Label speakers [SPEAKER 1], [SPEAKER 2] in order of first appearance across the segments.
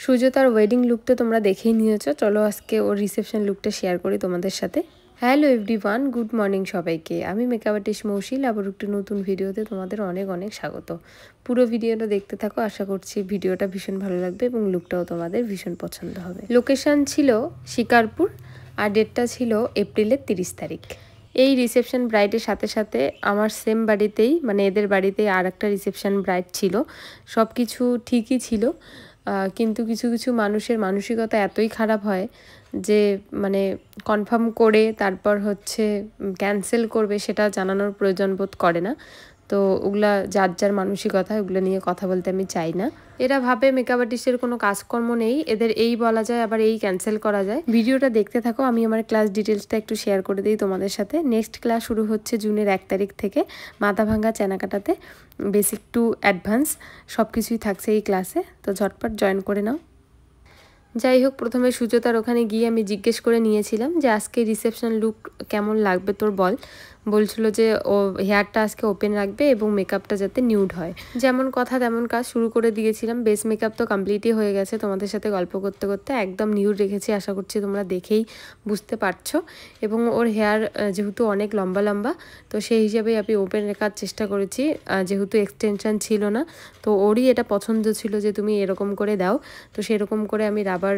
[SPEAKER 1] সুজাতার wedding লুকটা তোমরা দেখেই নিয়েছো। চলো আজকে ওর রিসেপশন লুকটা শেয়ার করি তোমাদের সাথে। হ্যালো এভরিওয়ান, গুড মর্নিং সবাইকে। আমি মেকআপ আর্টিস্ট মৌশিল, আবার একটু নতুন ভিডিওতে তোমাদের অনেক অনেক স্বাগত। পুরো ভিডিওটা দেখতে থাকো, আশা করছি ভিডিওটা ভীষণ ভালো লাগবে এবং লুকটাও তোমাদের ভীষণ পছন্দ হবে। লোকেশন ছিল শিকারপুর আর ডেটটা ছিল এপ্রিলের 30 তারিখ। এই রিসেপশন ব্রাইডের সাথে সাথে আমার সেম বাড়িতেই, মানে এদের বাড়িতেই আর একটা রিসেপশন ব্রাইড ছিল। সব কিছু ঠিকই ছিল, কিন্তু কিছু কিছু মানুষের মানসিকতা এতই খারাপ হয় যে মানে কনফার্ম করে তারপর হচ্ছে ক্যান্সেল করবে সেটা জানানোর প্রয়োজন বোধ করে না। তো ওগুলা যার যার মানসিকতা, ওগুলো নিয়ে কথা বলতে আমি চাই না। এরা ভাবে মেকআপ আর্টিস্টের কোনো কাজকর্ম নেই, এদের এই বলা যায় আবার এই ক্যান্সেল করা যায়। ভিডিওটা দেখতে থাকো, আমি আমার ক্লাস ডিটেলসটা একটু শেয়ার করে দিই তোমাদের সাথে। নেক্সট ক্লাস শুরু হচ্ছে জুনের 1 তারিখ থেকে মাথাভাঙ্গা চেনাকাটাতে। বেসিক টু অ্যাডভান্স সব কিছুই থাকছে এই ক্লাসে, তো ঝটপট জয়েন করে নাও। যাই হোক, প্রথমে সুজাতার ওখানে গিয়ে আমি জিজ্ঞেস করে নিয়েছিলাম যে আজকে রিসেপশন লুক কেমন লাগবে তোর বল। বলছিল যে ও হেয়ারটা আজকে ওপেন রাখবে এবং মেকআপটা যাতে নিউড হয়। যেমন কথা তেমন কাজ শুরু করে দিয়েছিলাম। বেস মেকআপ তো কমপ্লিটই হয়ে গেছে, তোমাদের সাথে গল্প করতে করতে একদম নিউড রেখেছি, আশা করছি তোমরা দেখেই বুঝতে পারছো। এবং ওর হেয়ার যেহেতু অনেক লম্বা লম্বা, তো সেই হিসাবেই আমি ওপেন রাখার চেষ্টা করেছি, যেহেতু এক্সটেনশন ছিল না। তো ওরই এটা পছন্দ ছিল যে তুমি এরকম করে দাও, তো সেরকম করে আমি রাবার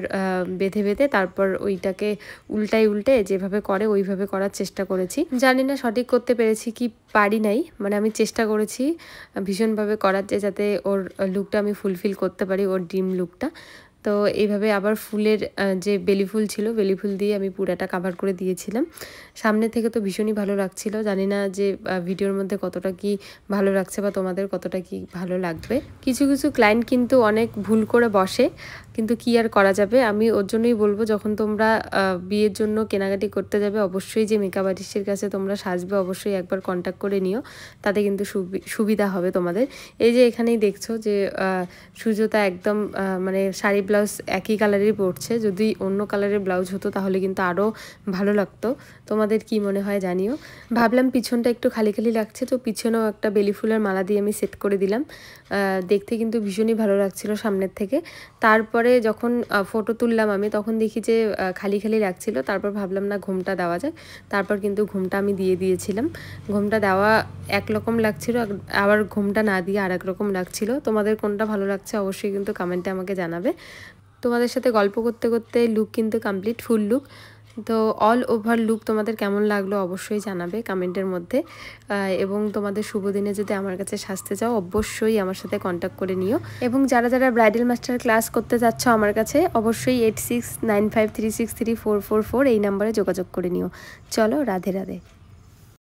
[SPEAKER 1] বেঁধে বেঁধে তারপর ওইটাকে উল্টে যেভাবে করে ওইভাবে করার চেষ্টা করেছি। জানি না সঠিক করতে পেরেছি কি পারি নাই, মানে আমি চেষ্টা করেছি ভীষণভাবে করার, যাতে ওর লুকটা আমি ফুলফিল করতে পারি, ওর ড্রিম লুকটা। তো এইভাবে আবার ফুলের যে বেলি ফুল ছিল, বেলি ফুল দিয়ে আমি পুরাটা কাভার করে দিয়েছিলাম। সামনে থেকে তো ভীষণই ভালো লাগছিল, জানি না যে ভিডিওর মধ্যে কতটা কি ভালো লাগছে বা তোমাদের কতটা কি ভালো লাগবে। কিছু কিছু ক্লায়েন্ট কিন্তু অনেক ভুল করে বসে, কিন্তু কি আর করা যাবে। আমি ওর জন্যই বলবো, যখন তোমরা বিয়ের জন্য কেনাকাটি করতে যাবে অবশ্যই যে মেকআপ আর্টিস্টের কাছে তোমরা সাজবে অবশ্যই একবার কন্ট্যাক্ট করে নিও, তাতে কিন্তু সুবিধা হবে তোমাদের। এই যে এখানেই দেখছো যে সুজাতা একদম মানে শাড়ি ব্লাউজ একই কালারেরই পরছে। যদি অন্য কালারের ব্লাউজ হতো তাহলে কিন্তু আরও ভালো লাগতো। তোমাদের কি মনে হয় জানিও। ভাবলাম পিছনটা একটু খালি খালি লাগছে, তো পিছনেও একটা বেলি ফুলের মালা দিয়ে আমি সেট করে দিলাম। দেখতে কিন্তু ভীষণই ভালো লাগছিল সামনের থেকে। তারপরে যখন ফটো তুললাম আমি, তখন দেখি যে খালি খালি লাগছিল। তারপর ভাবলাম না ঘোমটা দেওয়া যায়, তারপর কিন্তু ঘোমটা আমি দিয়ে দিয়েছিলাম। ঘোমটা দেওয়া একরকম লাগছিল, আবার ঘোমটা না দিয়ে আর এক রকম লাগছিল। তোমাদের কোনটা ভালো লাগছে অবশ্যই কিন্তু কমেন্টে আমাকে জানাবে। তোমাদের সাথে গল্প করতে করতে লুক কিন্তু কমপ্লিট, ফুল লুক। তো অল ওভার লুক তোমাদের কেমন লাগলো অবশ্যই জানাবে কমেন্টের মধ্যে। এবং তোমাদের শুভ দিনে যদি আমার কাছে সাজতে চাও অবশ্যই আমার সাথে কন্ট্যাক্ট করে নিও। এবং যারা যারা ব্রাইডাল মাস্টার ক্লাস করতে যাচ্ছ আমার কাছে, অবশ্যই 8695363444 এই নাম্বারে যোগাযোগ করে নিও। চলো, রাধে রাধে।